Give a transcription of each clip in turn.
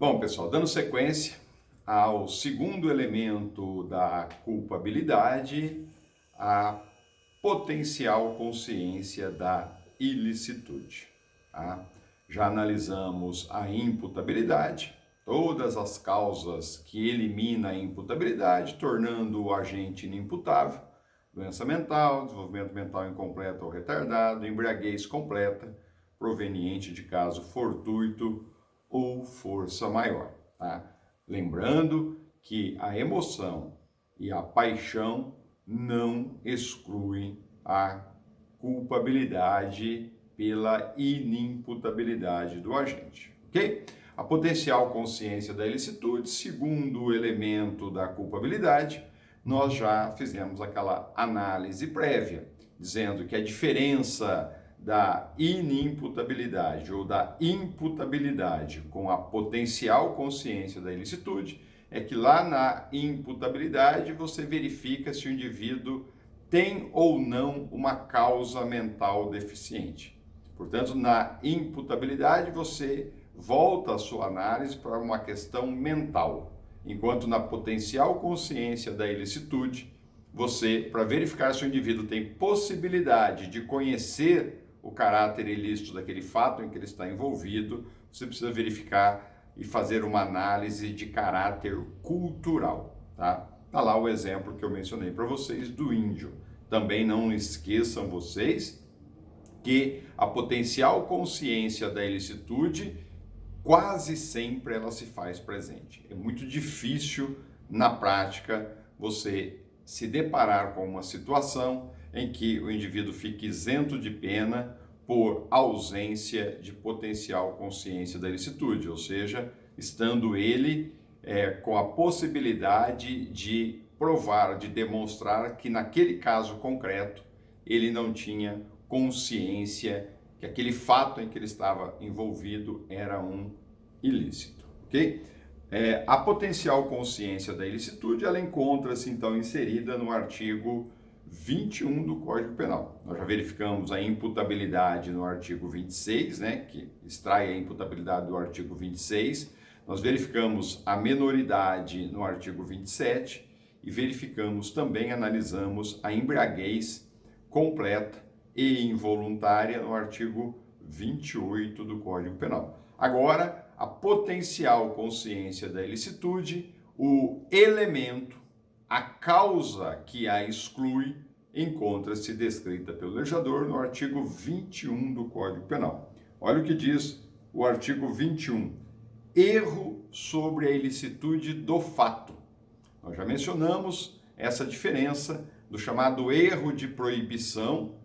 Bom, pessoal, dando sequência ao segundo elemento da culpabilidade, a potencial consciência da ilicitude. Tá? Já analisamos a imputabilidade, todas as causas que elimina a imputabilidade, tornando o agente inimputável, doença mental, desenvolvimento mental incompleto ou retardado, embriaguez completa, proveniente de caso fortuito ou força maior. Tá? Lembrando que a emoção e a paixão não excluem a culpabilidade pela inimputabilidade do agente, ok? A potencial consciência da ilicitude, segundo elemento da culpabilidade, nós já fizemos aquela análise prévia, dizendo que a diferença da inimputabilidade ou da imputabilidade com a potencial consciência da ilicitude é que lá na imputabilidade você verifica se o indivíduo tem ou não uma causa mental deficiente. Portanto, na imputabilidade você volta a sua análise para uma questão mental, enquanto na potencial consciência da ilicitude, você, para verificar se o indivíduo tem possibilidade de conhecer o caráter ilícito daquele fato em que ele está envolvido, você precisa verificar e fazer uma análise de caráter cultural, tá? Tá lá o exemplo que eu mencionei para vocês do índio. Também não esqueçam vocês que a potencial consciência da ilicitude quase sempre ela se faz presente. É muito difícil na prática você se deparar com uma situação em que o indivíduo fique isento de pena por ausência de potencial consciência da ilicitude, ou seja, estando ele com a possibilidade de provar, de demonstrar que naquele caso concreto ele não tinha consciência que aquele fato em que ele estava envolvido era um ilícito, ok? A potencial consciência da ilicitude, ela encontra-se então inserida no artigo 21 do Código Penal. Nós já verificamos a imputabilidade no artigo 26, né, que extrai a imputabilidade do artigo 26. Nós verificamos a menoridade no artigo 27 e verificamos também, analisamos a embriaguez completa e involuntária no artigo 28 do Código Penal. Agora, a potencial consciência da ilicitude, o elemento, a causa que a exclui, encontra-se descrita pelo legislador no artigo 21 do Código Penal. Olha o que diz o artigo 21. Erro sobre a ilicitude do fato. Nós já mencionamos essa diferença do chamado erro de proibição,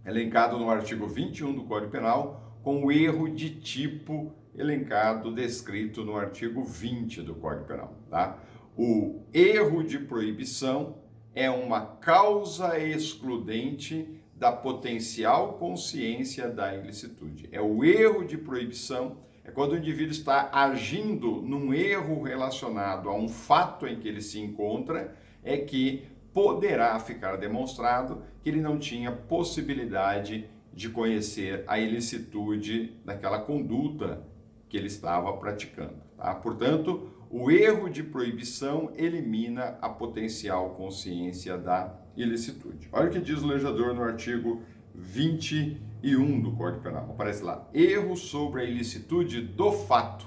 elencado no artigo 21 do Código Penal, com o erro de tipo elencado, descrito no artigo 20 do Código Penal. Tá? O erro de proibição é uma causa excludente da potencial consciência da ilicitude. É o erro de proibição, é quando o indivíduo está agindo num erro relacionado a um fato em que ele se encontra, é que poderá ficar demonstrado que ele não tinha possibilidade de conhecer a ilicitude daquela conduta que ele estava praticando. Tá? Portanto, o erro de proibição elimina a potencial consciência da ilicitude. Olha o que diz o legislador no artigo 21 do Código Penal. Aparece lá, erro sobre a ilicitude do fato.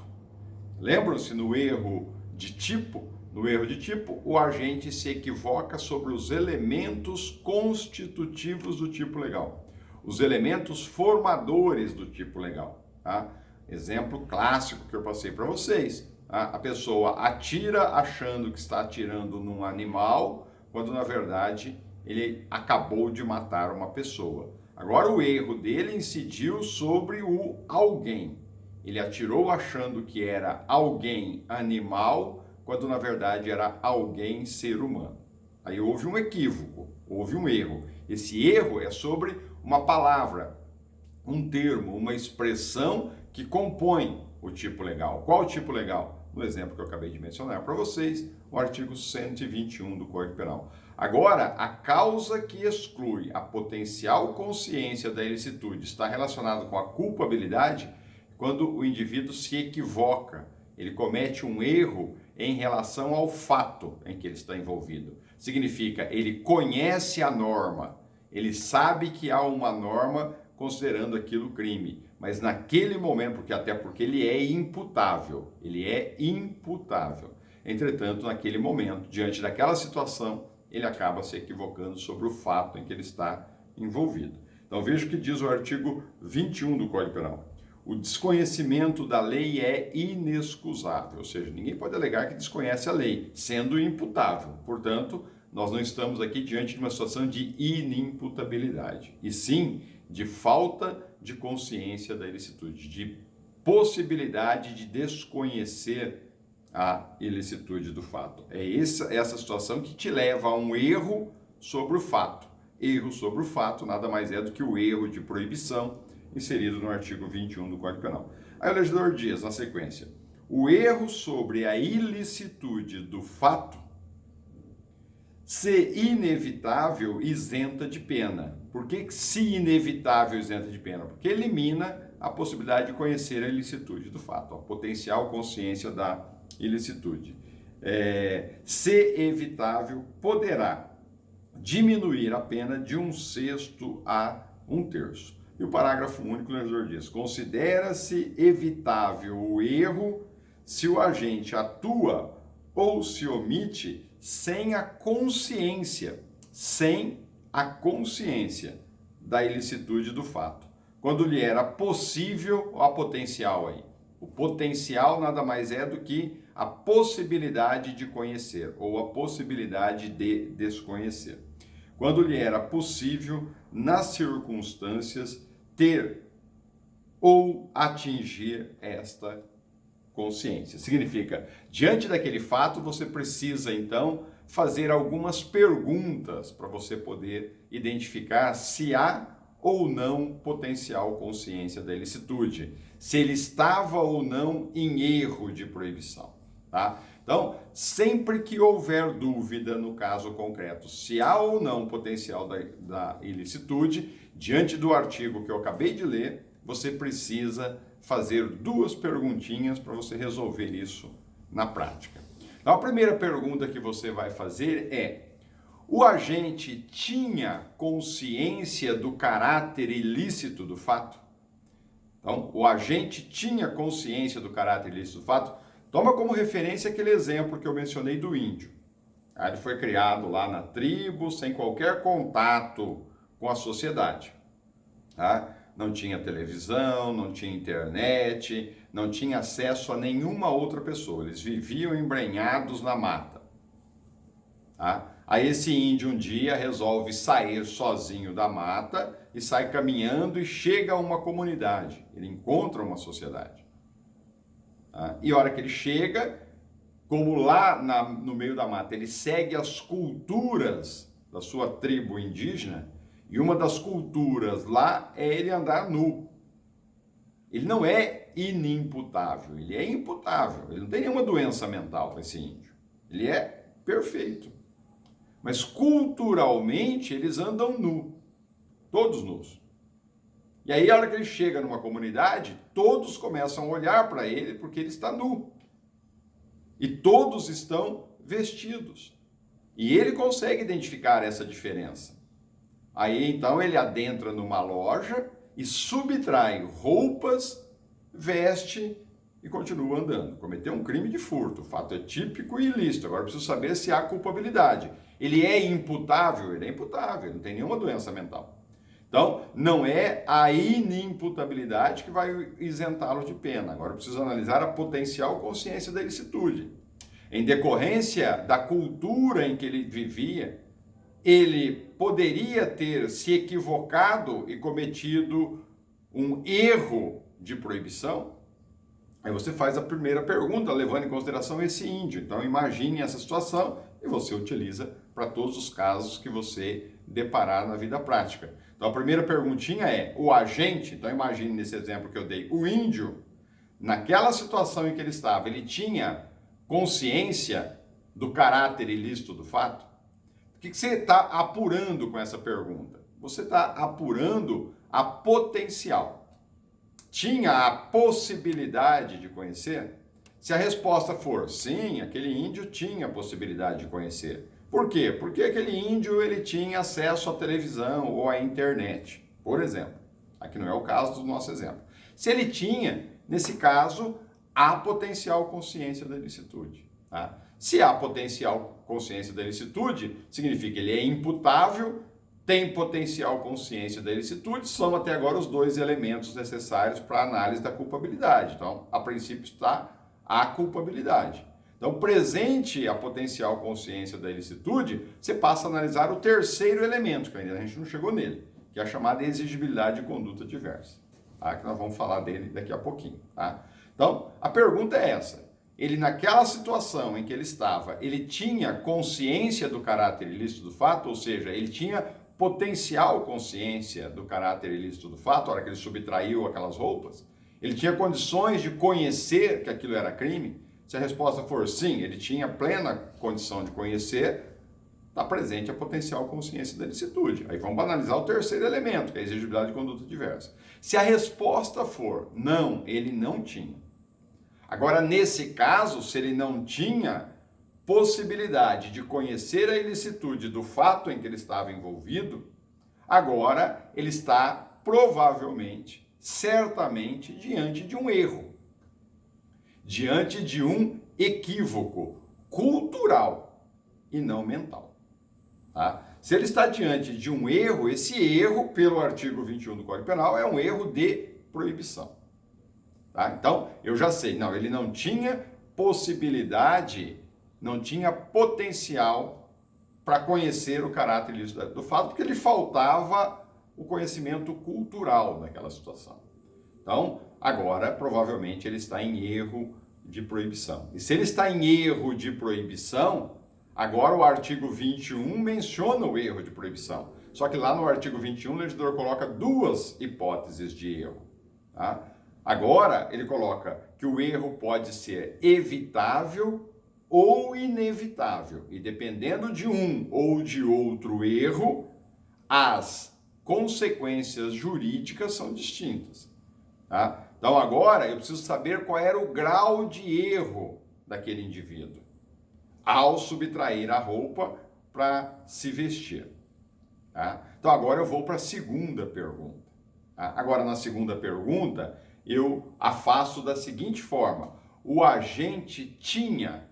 Lembram-se no erro de tipo? No erro de tipo, o agente se equivoca sobre os elementos constitutivos do tipo legal, os elementos formadores do tipo legal. Tá? Exemplo clássico que eu passei para vocês. Tá? A pessoa atira achando que está atirando num animal, quando na verdade ele acabou de matar uma pessoa. Agora o erro dele incidiu sobre o alguém. Ele atirou achando que era alguém animal, quando na verdade era alguém ser humano. Aí houve um equívoco, houve um erro. Esse erro é sobre uma palavra, um termo, uma expressão que compõe o tipo legal. Qual o tipo legal? No exemplo que eu acabei de mencionar para vocês, o artigo 121 do Código Penal. Agora, a causa que exclui a potencial consciência da ilicitude está relacionada com a culpabilidade quando o indivíduo se equivoca Ele comete um erro em relação ao fato em que ele está envolvido. Significa, ele conhece a norma, ele sabe que há uma norma considerando aquilo crime, mas naquele momento, até porque ele é imputável, Entretanto, naquele momento, diante daquela situação, ele acaba se equivocando sobre o fato em que ele está envolvido. Então veja o que diz o artigo 21 do Código Penal. O desconhecimento da lei é inexcusável, ou seja, ninguém pode alegar que desconhece a lei, sendo imputável. Portanto, nós não estamos aqui diante de uma situação de inimputabilidade, e sim de falta de consciência da ilicitude, de possibilidade de desconhecer a ilicitude do fato. É essa situação que te leva a um erro sobre o fato. Erro sobre o fato nada mais é do que o erro de proibição inserido no artigo 21 do Código Penal. Aí o legislador diz, na sequência, o erro sobre a ilicitude do fato, se inevitável, isenta de pena. Por que se inevitável, isenta de pena? Porque elimina a possibilidade de conhecer a ilicitude do fato, a potencial consciência da ilicitude. Se evitável, poderá diminuir a pena de 1/6 a 1/3. E o parágrafo único do legislador diz, considera-se evitável o erro se o agente atua ou se omite sem a consciência da ilicitude do fato, quando lhe era possível, a potencial aí. O potencial nada mais é do que a possibilidade de conhecer ou a possibilidade de desconhecer. Quando lhe era possível, nas circunstâncias, ter ou atingir esta consciência. Significa, diante daquele fato, você precisa, então, fazer algumas perguntas para você poder identificar se há ou não potencial consciência da ilicitude, se ele estava ou não em erro de proibição, tá? Então, sempre que houver dúvida no caso concreto, se há ou não potencial da ilicitude, diante do artigo que eu acabei de ler, você precisa fazer 2 perguntinhas para você resolver isso na prática. Então, a primeira pergunta que você vai fazer é: o agente tinha consciência do caráter ilícito do fato? Então, o agente tinha consciência do caráter ilícito do fato? Toma como referência aquele exemplo que eu mencionei do índio. Ele foi criado lá na tribo, sem qualquer contato com a sociedade. Tá? Não tinha televisão, não tinha internet, não tinha acesso a nenhuma outra pessoa. Eles viviam embrenhados na mata. Tá? Aí esse índio um dia resolve sair sozinho da mata e sai caminhando e chega a uma comunidade. Ele encontra uma sociedade. Tá? E a hora que ele chega, como lá no meio da mata, ele segue as culturas da sua tribo indígena, e uma das culturas lá é ele andar nu. Ele não é inimputável, ele é imputável. Ele não tem nenhuma doença mental, esse índio. Ele é perfeito. Mas culturalmente eles andam nu, todos nus. E aí a hora que ele chega numa comunidade, todos começam a olhar para ele porque ele está nu. E todos estão vestidos. E ele consegue identificar essa diferença. Aí então ele adentra numa loja e subtrai roupas, veste e continua andando. Cometeu um crime de furto, o fato é típico e ilícito. Agora preciso saber se há culpabilidade. Ele é imputável? Ele é imputável, ele não tem nenhuma doença mental. Então, não é a inimputabilidade que vai isentá-lo de pena. Agora eu preciso analisar a potencial consciência da ilicitude. Em decorrência da cultura em que ele vivia, ele poderia ter se equivocado e cometido um erro de proibição? Aí você faz a primeira pergunta, levando em consideração esse índio. Então imagine essa situação e você utiliza para todos os casos que você deparar na vida prática. Então a primeira perguntinha é, o agente, então imagine nesse exemplo que eu dei, o índio, naquela situação em que ele estava, ele tinha consciência do caráter ilícito do fato? O que você está apurando com essa pergunta? Você está apurando a potencial. Tinha a possibilidade de conhecer? Se a resposta for sim, aquele índio tinha a possibilidade de conhecer. Por quê? Porque aquele índio ele tinha acesso à televisão ou à internet, por exemplo. Aqui não é o caso do nosso exemplo. Se ele tinha, nesse caso, há potencial consciência da ilicitude. Tá? Se há potencial consciência da ilicitude, significa que ele é imputável, tem potencial consciência da ilicitude, são até agora os dois elementos necessários para a análise da culpabilidade. Então, a princípio está a culpabilidade. Então, presente a potencial consciência da ilicitude, você passa a analisar o terceiro elemento, que ainda a gente não chegou nele, que é a chamada exigibilidade de conduta diversa, tá? Que nós vamos falar dele daqui a pouquinho. Tá? Então, a pergunta é essa. Ele, naquela situação em que ele estava, ele tinha consciência do caráter ilícito do fato, ou seja, ele tinha potencial consciência do caráter ilícito do fato, na hora que ele subtraiu aquelas roupas? Ele tinha condições de conhecer que aquilo era crime? Se a resposta for sim, ele tinha plena condição de conhecer, está presente a potencial consciência da ilicitude. Aí vamos analisar o terceiro elemento, que é a exigibilidade de conduta diversa. Se a resposta for não, ele não tinha. Agora, nesse caso, se ele não tinha possibilidade de conhecer a ilicitude do fato em que ele estava envolvido, agora ele está provavelmente, certamente, diante de um erro, diante de um equívoco cultural e não mental. Tá? Se ele está diante de um erro, esse erro, pelo artigo 21 do Código Penal, é um erro de proibição. Tá? Então, eu já sei, não, ele não tinha possibilidade, não tinha potencial para conhecer o caráter ilícito do fato, porque lhe faltava o conhecimento cultural daquela situação. Então, agora, provavelmente, ele está em erro de proibição. E se ele está em erro de proibição, agora o artigo 21 menciona o erro de proibição. Só que lá no artigo 21, o legislador coloca duas hipóteses de erro. Tá? Agora, ele coloca que o erro pode ser evitável ou inevitável. E dependendo de um ou de outro erro, as consequências jurídicas são distintas. Tá? Então, agora, eu preciso saber qual era o grau de erro daquele indivíduo ao subtrair a roupa para se vestir. Tá? Então, agora eu vou para a segunda pergunta. Tá? Agora, na segunda pergunta, eu afasto da seguinte forma: o agente tinha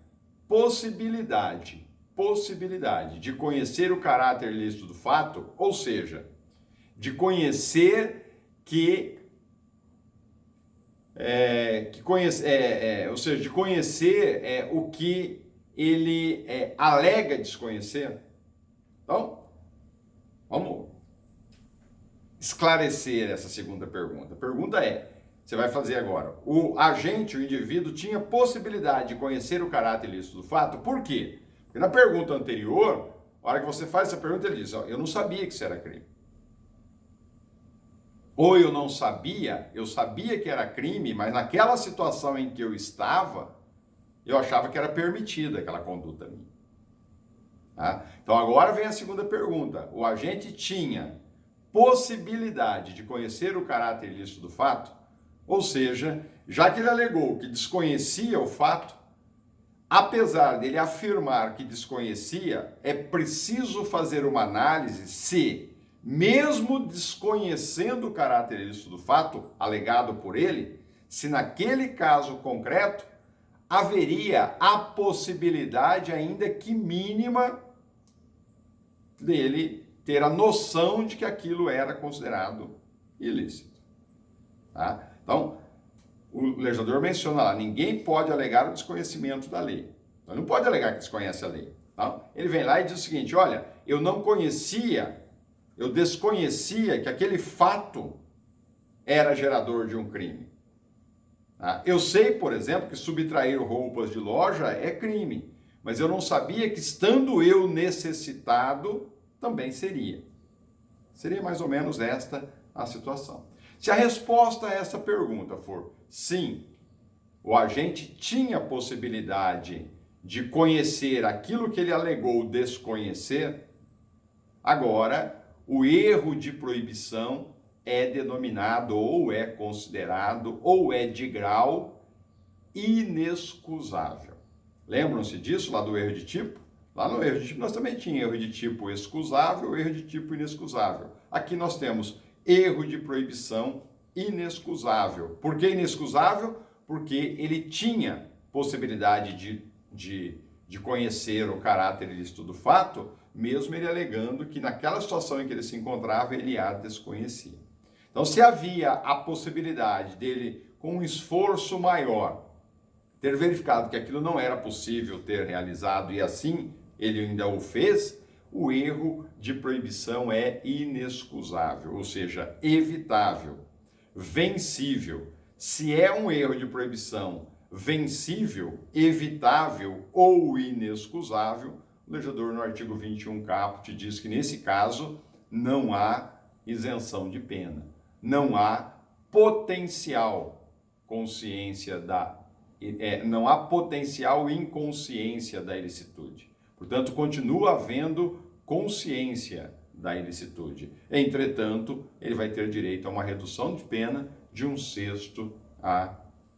possibilidade de conhecer o caráter ilícito do fato, ou seja, de conhecer de conhecer o que ele alega desconhecer. Então, vamos esclarecer essa segunda pergunta. A pergunta é, você vai fazer agora, o agente, o indivíduo, tinha possibilidade de conhecer o caráter ilícito do fato? Por quê? Porque na pergunta anterior, a hora que você faz essa pergunta, ele diz, eu não sabia que isso era crime. Ou eu não sabia, eu sabia que era crime, mas naquela situação em que eu estava, eu achava que era permitida aquela conduta minha. Tá? Então agora vem a segunda pergunta. O agente tinha possibilidade de conhecer o caráter ilícito do fato? Ou seja, já que ele alegou que desconhecia o fato, apesar dele afirmar que desconhecia, é preciso fazer uma análise se, mesmo desconhecendo o caráter ilícito do fato alegado por ele, se naquele caso concreto haveria a possibilidade, ainda que mínima, dele ter a noção de que aquilo era considerado ilícito. Tá? Então, o legislador menciona lá, ninguém pode alegar o desconhecimento da lei. Então, não pode alegar que desconhece a lei. Tá? Ele vem lá e diz o seguinte, olha, eu desconhecia que aquele fato era gerador de um crime. Tá? Eu sei, por exemplo, que subtrair roupas de loja é crime, mas eu não sabia que, estando eu necessitado, também seria. Seria mais ou menos esta a situação. Se a resposta a essa pergunta for sim, o agente tinha possibilidade de conhecer aquilo que ele alegou desconhecer, agora o erro de proibição é denominado ou é considerado ou é de grau inexcusável. Lembram-se disso lá do erro de tipo? Lá no erro de tipo nós também tínhamos erro de tipo excusável, erro de tipo inexcusável. Aqui nós temos erro de proibição inexcusável. Por que inexcusável? Porque ele tinha possibilidade de conhecer o caráter ilícito do fato, mesmo ele alegando que naquela situação em que ele se encontrava, ele a desconhecia. Então, se havia a possibilidade dele, com um esforço maior, ter verificado que aquilo não era possível ter realizado e assim ele ainda o fez, o erro de proibição é inexcusável, ou seja, evitável, vencível. Se é um erro de proibição vencível, evitável ou inexcusável, o legislador no artigo 21 caput diz que nesse caso não há isenção de pena, não há potencial consciência não há potencial inconsciência da ilicitude. Portanto, continua havendo consciência da ilicitude. Entretanto, ele vai ter direito a uma redução de pena de 1/6 a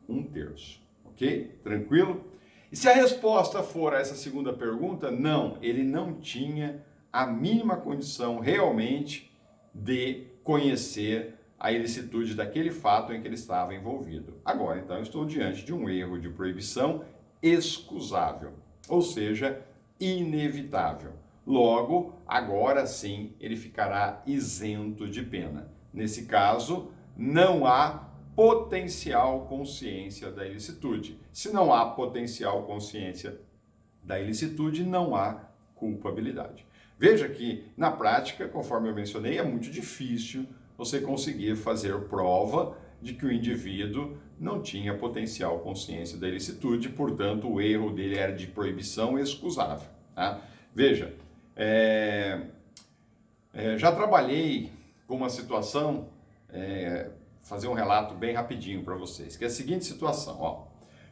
1/3. Ok? Tranquilo? E se a resposta for a essa segunda pergunta, não, ele não tinha a mínima condição realmente de conhecer a ilicitude daquele fato em que ele estava envolvido. Agora, então, eu estou diante de um erro de proibição excusável, ou seja, inevitável. Logo, agora sim, ele ficará isento de pena. Nesse caso, não há potencial consciência da ilicitude. Se não há potencial consciência da ilicitude, não há culpabilidade. Veja que, na prática, conforme eu mencionei, é muito difícil você conseguir fazer prova de que o indivíduo não tinha potencial consciência da ilicitude, portanto, o erro dele era de proibição excusável. Tá? Veja, já trabalhei com uma situação, fazer um relato bem rapidinho para vocês, que é a seguinte situação, ó.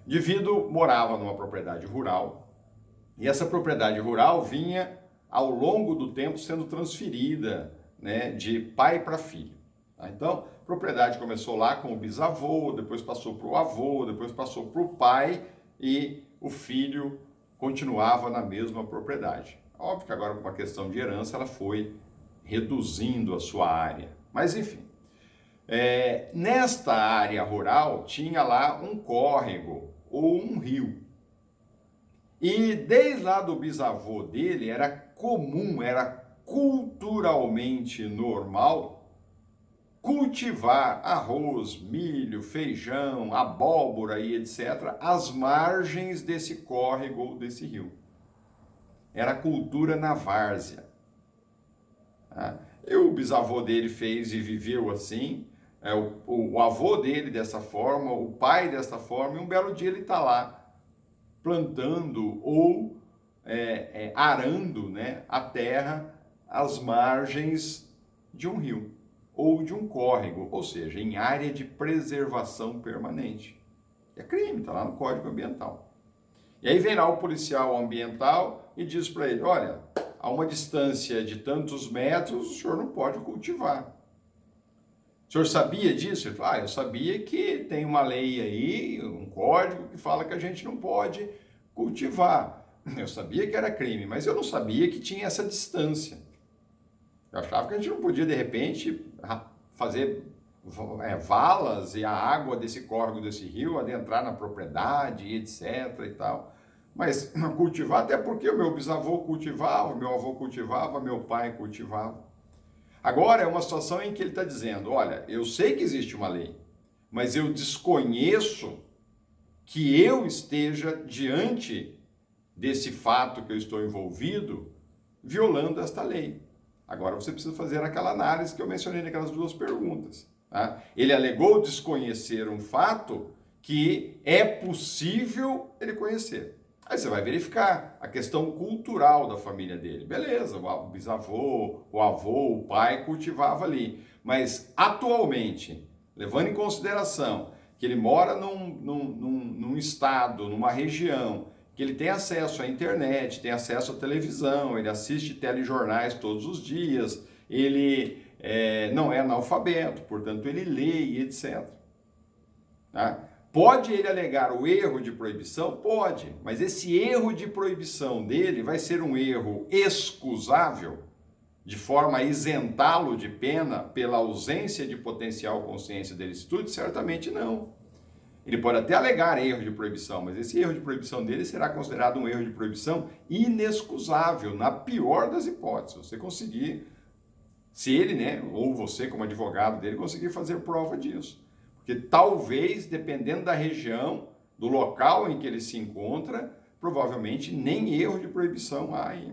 O indivíduo morava numa propriedade rural e essa propriedade rural vinha, ao longo do tempo, sendo transferida, né, de pai para filho. Tá? Então, a propriedade começou lá com o bisavô, depois passou para o avô, depois passou para o pai e o filho continuava na mesma propriedade. Óbvio que agora, por uma questão de herança, ela foi reduzindo a sua área. Mas, enfim, nesta área rural tinha lá um córrego ou um rio. E desde lá do bisavô dele era comum, era culturalmente normal cultivar arroz, milho, feijão, abóbora e etc. às margens desse córrego ou desse rio. Era cultura na várzea. E o bisavô dele fez e viveu assim, o avô dele dessa forma, o pai dessa forma, e um belo dia ele está lá plantando ou arando, né, a terra às margens de um rio ou de um córrego, ou seja, em área de preservação permanente. É crime, está lá no Código Ambiental. E aí vem lá o policial ambiental e diz para ele, olha, a uma distância de tantos metros o senhor não pode cultivar. O senhor sabia disso? Ele falou, eu sabia que tem uma lei aí, um código que fala que a gente não pode cultivar. Eu sabia que era crime, mas eu não sabia que tinha essa distância. Eu achava que a gente não podia, de repente, fazer valas e a água desse córrego, desse rio, adentrar na propriedade, etc. e tal. Mas cultivar, até porque o meu bisavô cultivava, meu avô cultivava, meu pai cultivava. Agora é uma situação em que ele está dizendo, olha, eu sei que existe uma lei, mas eu desconheço que eu esteja diante desse fato que eu estou envolvido, violando esta lei. Agora você precisa fazer aquela análise que eu mencionei naquelas duas perguntas. Tá? Ele alegou desconhecer um fato que é possível ele conhecer. Aí você vai verificar a questão cultural da família dele. Beleza, o bisavô, o avô, o pai cultivava ali. Mas atualmente, levando em consideração que ele mora num estado, numa região, que ele tem acesso à internet, tem acesso à televisão, ele assiste telejornais todos os dias, ele não é analfabeto, portanto ele lê e etc. Tá? Pode ele alegar o erro de proibição? Pode, mas esse erro de proibição dele vai ser um erro excusável, de forma a isentá-lo de pena pela ausência de potencial consciência da ilicitude? Certamente não. Ele pode até alegar erro de proibição, mas esse erro de proibição dele será considerado um erro de proibição inexcusável, na pior das hipóteses. Você conseguir, se ele, né, ou você como advogado dele, conseguir fazer prova disso. Porque talvez, dependendo da região, do local em que ele se encontra, provavelmente nem erro de proibição há aí.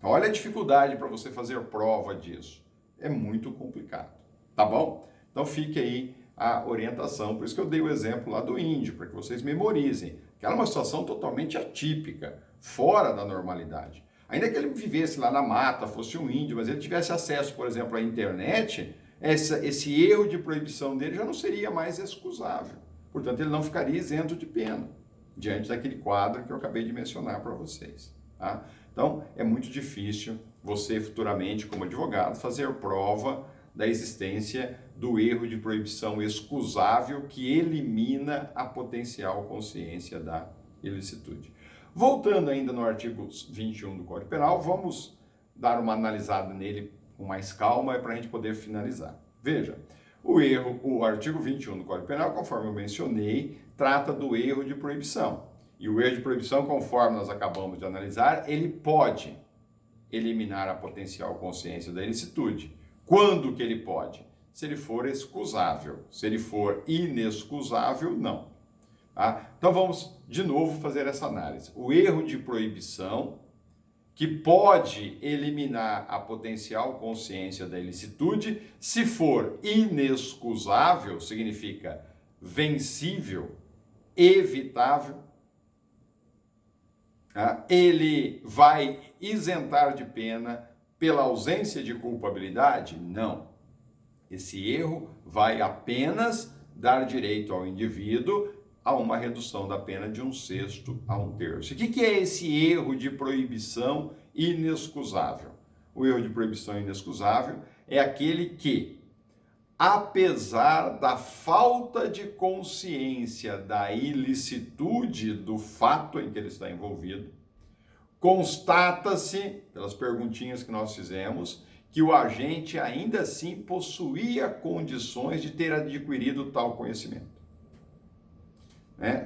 Olha a dificuldade para você fazer prova disso. É muito complicado, tá bom? Então fique aí a orientação. Por isso que eu dei o exemplo lá do índio, para que vocês memorizem. Que era uma situação totalmente atípica, fora da normalidade. Ainda que ele vivesse lá na mata, fosse um índio, mas ele tivesse acesso, por exemplo, à internet, esse erro de proibição dele já não seria mais excusável. Portanto, ele não ficaria isento de pena, diante daquele quadro que eu acabei de mencionar para vocês. Tá? Então, é muito difícil você futuramente, como advogado, fazer prova da existência do erro de proibição excusável que elimina a potencial consciência da ilicitude. Voltando ainda no artigo 21 do Código Penal, vamos dar uma analisada nele com mais calma para a gente poder finalizar. Veja, o artigo 21 do Código Penal, conforme eu mencionei, trata do erro de proibição. E o erro de proibição, conforme nós acabamos de analisar, ele pode eliminar a potencial consciência da ilicitude. Quando que ele pode? Se ele for excusável. Se ele for inexcusável, não. Tá? Então vamos de novo fazer essa análise. O erro de proibição, que pode eliminar a potencial consciência da ilicitude, se for inexcusável, significa vencível, evitável, ele vai isentar de pena pela ausência de culpabilidade? Não. Esse erro vai apenas dar direito ao indivíduo a uma redução da pena de 1/6 a 1/3. O que é esse erro de proibição inexcusável? O erro de proibição inexcusável é aquele que, apesar da falta de consciência da ilicitude do fato em que ele está envolvido, constata-se, pelas perguntinhas que nós fizemos, que o agente ainda assim possuía condições de ter adquirido tal conhecimento.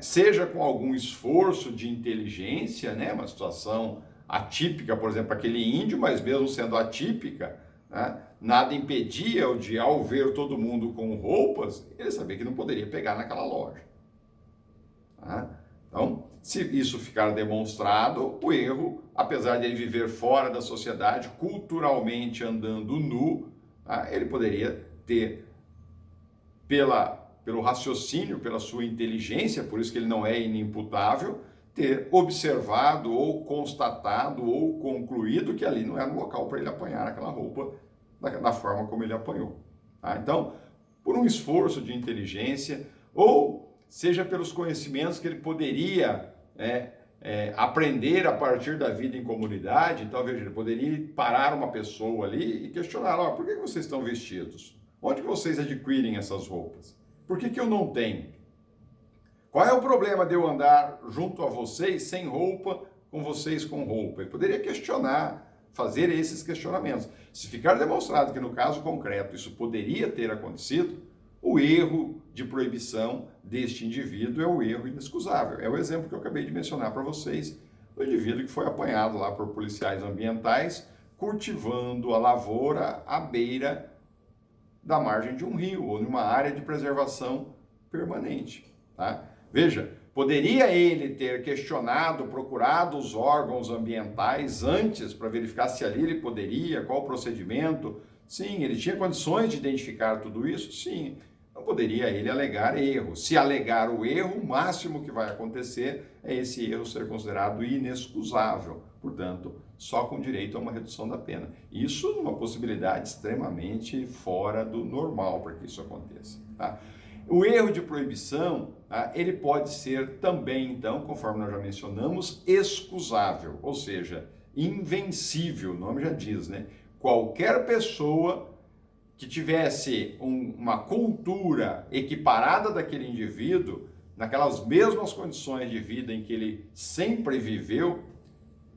Seja com algum esforço de inteligência, uma situação atípica, por exemplo, aquele índio, mas mesmo sendo atípica, nada impedia-o de, ao ver todo mundo com roupas, ele sabia que não poderia pegar naquela loja. Então, se isso ficar demonstrado, o erro, apesar de ele viver fora da sociedade, culturalmente andando nu, ele poderia ter, pelo raciocínio, pela sua inteligência, por isso que ele não é inimputável, ter observado ou constatado ou concluído que ali não era um local para ele apanhar aquela roupa da forma como ele apanhou. Então, por um esforço de inteligência, ou seja pelos conhecimentos que ele poderia aprender a partir da vida em comunidade, então, veja, ele poderia parar uma pessoa ali e questionar, por que vocês estão vestidos? Onde que vocês adquirem essas roupas? Por que eu não tenho? Qual é o problema de eu andar junto a vocês sem roupa, com vocês com roupa? Ele poderia questionar, fazer esses questionamentos. Se ficar demonstrado que no caso concreto isso poderia ter acontecido, o erro de proibição deste indivíduo é o erro inexcusável. É o exemplo que eu acabei de mencionar para vocês, do indivíduo que foi apanhado lá por policiais ambientais, cultivando a lavoura à beira da margem de um rio, ou numa área de preservação permanente. Veja, poderia ele ter questionado, procurado os órgãos ambientais antes para verificar se ali ele poderia, qual o procedimento? Sim, ele tinha condições de identificar tudo isso? Sim. Não poderia ele alegar erro. Se alegar o erro, o máximo que vai acontecer é esse erro ser considerado inexcusável. Portanto, só com direito a uma redução da pena. Isso numa possibilidade extremamente fora do normal para que isso aconteça. O erro de proibição, ele pode ser também, então, conforme nós já mencionamos, excusável, ou seja, invencível, o nome já diz, Qualquer pessoa que tivesse uma cultura equiparada daquele indivíduo naquelas mesmas condições de vida em que ele sempre viveu,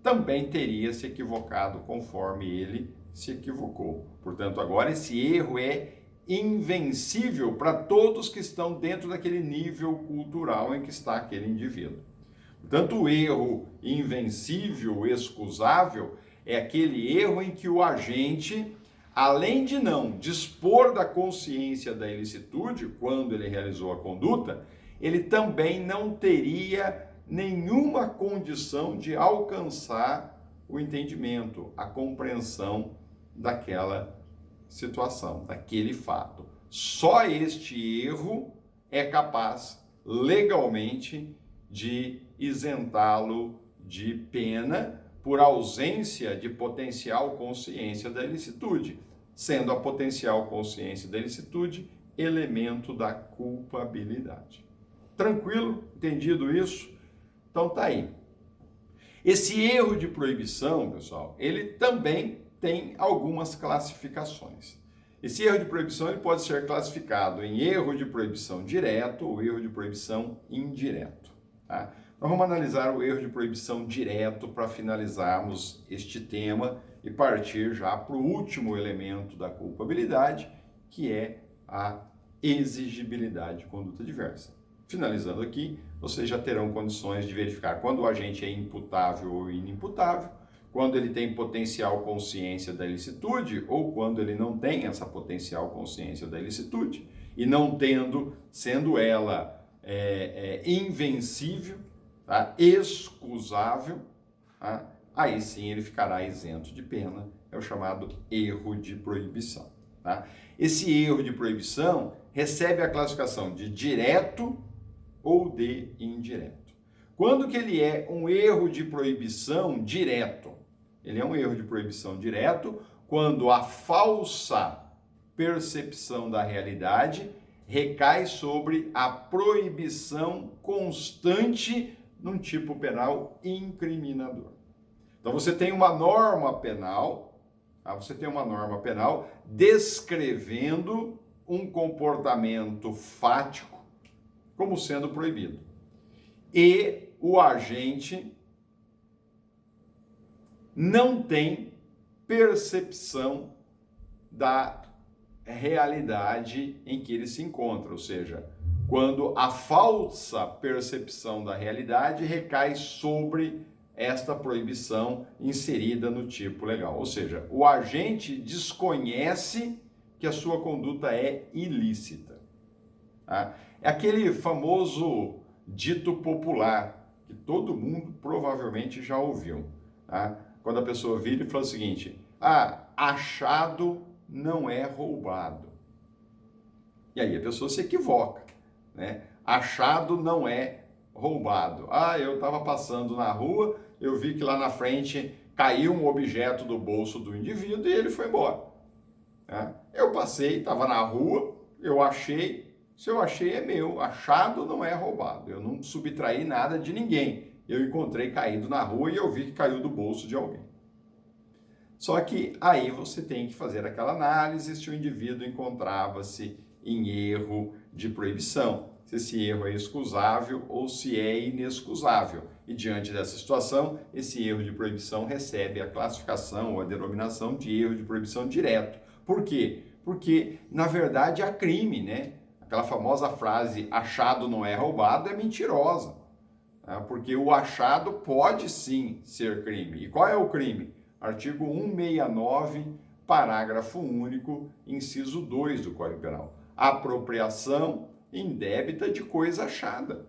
também teria se equivocado conforme ele se equivocou. Portanto, agora esse erro é invencível para todos que estão dentro daquele nível cultural em que está aquele indivíduo. Portanto, o erro invencível, excusável, é aquele erro em que o agente, além de não dispor da consciência da ilicitude quando ele realizou a conduta, ele também não teria nenhuma condição de alcançar o entendimento, a compreensão daquela situação, daquele fato. Só este erro é capaz legalmente de isentá-lo de pena por ausência de potencial consciência da ilicitude, sendo a potencial consciência da ilicitude elemento da culpabilidade. Tranquilo? Entendido isso? Então tá aí. Esse erro de proibição, pessoal, ele também tem algumas classificações. Esse erro de proibição ele pode ser classificado em erro de proibição direto ou erro de proibição indireto. Tá? Nós vamos analisar o erro de proibição direto para finalizarmos este tema e partir já para o último elemento da culpabilidade, que é a exigibilidade de conduta diversa. Finalizando aqui, vocês já terão condições de verificar quando o agente é imputável ou inimputável, quando ele tem potencial consciência da ilicitude ou quando ele não tem essa potencial consciência da ilicitude, e não tendo, sendo ela invencível, tá? Excusável, tá? Aí sim ele ficará isento de pena, é o chamado erro de proibição. Tá? Esse erro de proibição recebe a classificação de direto ou de indireto. Quando que ele é um erro de proibição direto? Ele é um erro de proibição direto quando a falsa percepção da realidade recai sobre a proibição constante num tipo penal incriminador. Então você tem uma norma penal, tá? Você tem uma norma penal descrevendo um comportamento fático como sendo proibido. E o agente não tem percepção da realidade em que ele se encontra, ou seja, quando a falsa percepção da realidade recai sobre esta proibição inserida no tipo legal. Ou seja, o agente desconhece que a sua conduta é ilícita. Tá? É aquele famoso dito popular que todo mundo provavelmente já ouviu. Tá? Quando a pessoa vira e fala o seguinte: achado não é roubado. E aí a pessoa se equivoca, né? Achado não é roubado. Eu estava passando na rua, eu vi que lá na frente caiu um objeto do bolso do indivíduo e ele foi embora. Né? Eu passei, estava na rua, eu achei, se eu achei é meu, achado não é roubado. Eu não subtraí nada de ninguém. Eu encontrei caído na rua e eu vi que caiu do bolso de alguém. Só que aí você tem que fazer aquela análise se o indivíduo encontrava-se em erro de proibição, se esse erro é excusável ou se é inexcusável. E diante dessa situação, esse erro de proibição recebe a classificação ou a denominação de erro de proibição direto. Por quê? Porque, na verdade, há crime, né? Aquela famosa frase, achado não é roubado, é mentirosa. Porque o achado pode sim ser crime. E qual é o crime? Artigo 169, parágrafo único, inciso 2 do Código Penal. Apropriação indébita de coisa achada.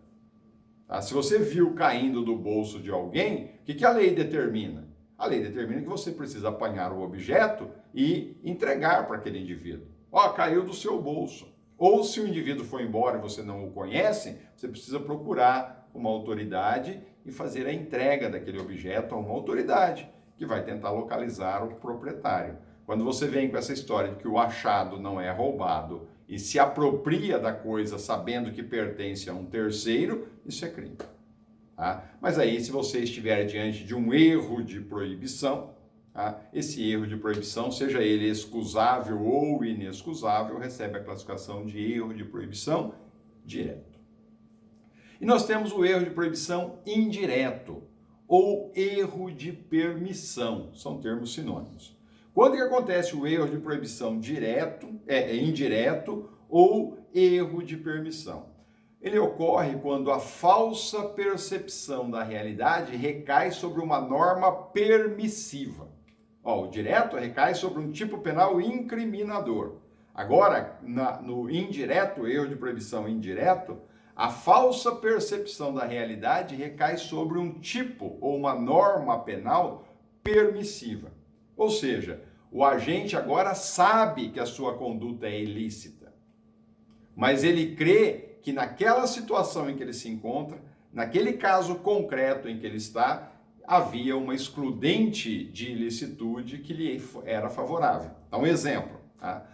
Se você viu caindo do bolso de alguém, o que a lei determina? A lei determina que você precisa apanhar o objeto e entregar para aquele indivíduo. Caiu do seu bolso. Ou se o indivíduo foi embora e você não o conhece, você precisa procurar uma autoridade e fazer a entrega daquele objeto a uma autoridade que vai tentar localizar o proprietário. Quando você vem com essa história de que o achado não é roubado e se apropria da coisa sabendo que pertence a um terceiro, isso é crime. Tá? Mas aí, se você estiver diante de um erro de proibição, tá? Esse erro de proibição, seja ele excusável ou inexcusável, recebe a classificação de erro de proibição direto. E nós temos o erro de proibição indireto ou erro de permissão, são termos sinônimos. Quando que acontece o erro de proibição indireto ou erro de permissão? Ele ocorre quando a falsa percepção da realidade recai sobre uma norma permissiva. O direto recai sobre um tipo penal incriminador. Agora, no indireto, erro de proibição indireto, a falsa percepção da realidade recai sobre um tipo ou uma norma penal permissiva. Ou seja, o agente agora sabe que a sua conduta é ilícita, mas ele crê que naquela situação em que ele se encontra, naquele caso concreto em que ele está, havia uma excludente de ilicitude que lhe era favorável. Então, um exemplo, tá?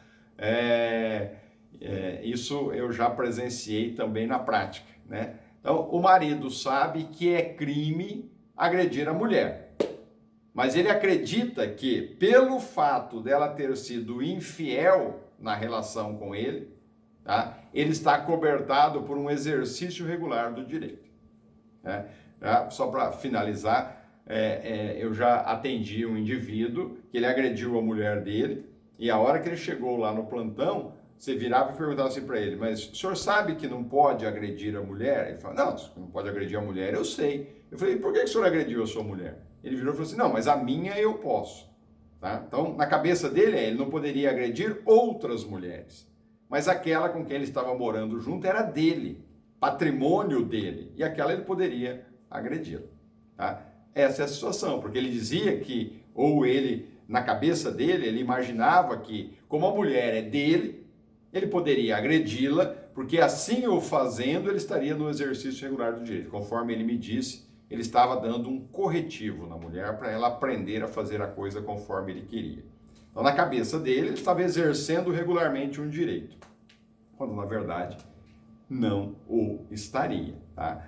Isso eu já presenciei também na prática, né? Então, o marido sabe que é crime agredir a mulher, mas ele acredita que, pelo fato dela ter sido infiel na relação com ele, tá? Ele está cobertado por um exercício regular do direito, né? Só para finalizar, eu já atendi um indivíduo que ele agrediu a mulher dele, e a hora que ele chegou lá no plantão, você virava e perguntava assim para ele, mas o senhor sabe que não pode agredir a mulher? Ele falou, não pode agredir a mulher, eu sei. Eu falei, por que o senhor agrediu a sua mulher? Ele virou e falou assim, não, mas a minha eu posso. Tá? Então, na cabeça dele, ele não poderia agredir outras mulheres, mas aquela com quem ele estava morando junto era dele, patrimônio dele, e aquela ele poderia agredi-la. Tá? Essa é a situação, porque ele dizia que, ou ele, na cabeça dele, ele imaginava que, como a mulher é dele, ele poderia agredi-la, porque assim o fazendo, ele estaria no exercício regular do direito. Conforme ele me disse, ele estava dando um corretivo na mulher para ela aprender a fazer a coisa conforme ele queria. Então, na cabeça dele, ele estava exercendo regularmente um direito, quando, na verdade, não o estaria. Tá?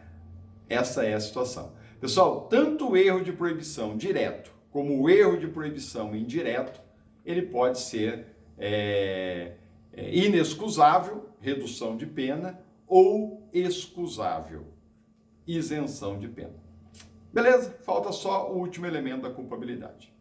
Essa é a situação. Pessoal, tanto o erro de proibição direto como o erro de proibição indireto, ele pode ser inexcusável, redução de pena, ou excusável, isenção de pena. Beleza? Falta só o último elemento da culpabilidade.